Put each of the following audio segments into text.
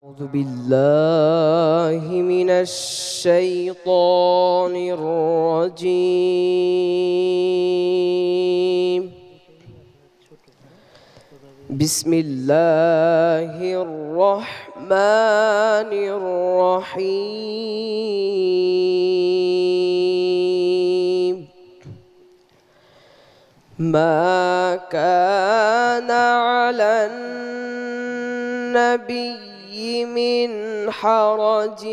أعوذ بالله من الشيطان الرجيم بسم الله الرحمن الرحيم ما كان على النبي من حرج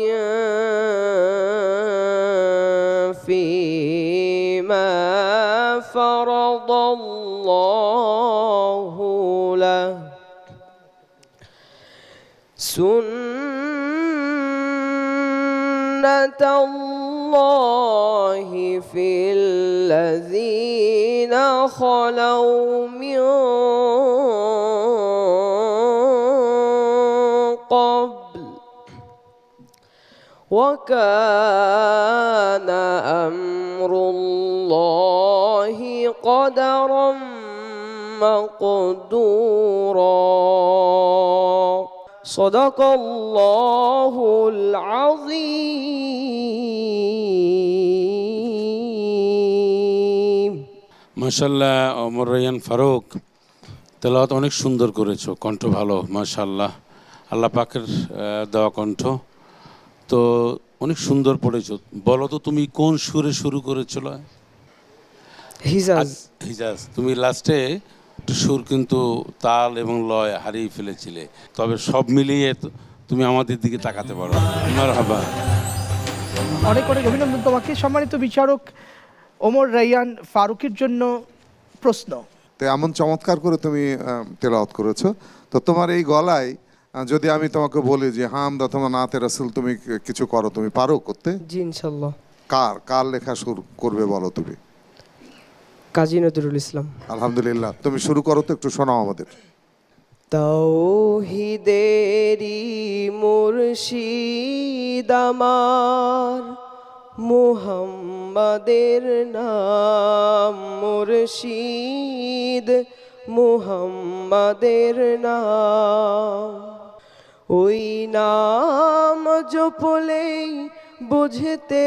فيما فرض الله له سنة الله في الذين خلوا من قبل وكان أمر الله قدرا مقدورا صدق الله العظيم মাশাআল্লাহ ওমর রায়্যান ফারুক তেলাওয়াত অনেক সুন্দর করেছো, কণ্ঠ ভালো মাশাআল্লাহ, আল্লাহ পাকের দেওয়া কণ্ঠ। তো অনেক সুন্দর পড়েছো। বলো তো তুমি কোন সুরে শুরু করেছিল? হিজাজ। হিজাজ। তুমি লাস্টে একটু সুর কিন্তু তাল এবং লয় হারিয়ে ফেলেছিলে, তবে সব মিলিয়ে তুমি আমাদের দিকে তাকাতে পারো। মারহাবা। অনেক অনেক অভিনন্দন তোমাকে। সম্মানিত বিচারক ওমর রায়্যান ফারুকের জন্য প্রশ্ন। তো এমন চমৎকার করে তুমি তেলাওয়াত করেছো, তো তোমার এই গলায় যদি আমি তোমাকে বলি যে হামদ অথবা নাতে রাসূল তুমি কিছু করো, তুমি পারো করতে? জি ইনশাআল্লাহ। কার লেখা সুর করবে বলো তুমি? কাজী নজরুল ইসলাম। আলহামদুলিল্লাহ, তুমি শুরু করো তো, একটু শোনাও আমাদের। তাওহীদেরি মুর্শিদ আমার, মুহাম্মাদের নাম মুর্শিদ, মুহাম্মাদের নাম। ওই নাম জপলেই বুঝতে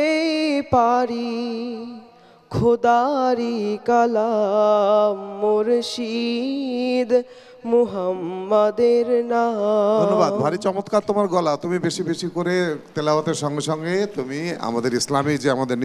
পারি খোদারি কালাম মুর্শিদ, মুহাম্মাদের নাম। ধন্যবাদ, ভারী চমৎকার তোমার গলা। তুমি বেশি বেশি করে তেলাওয়াতের সঙ্গে সঙ্গে তুমি আমাদের ইসলামী যে আমাদের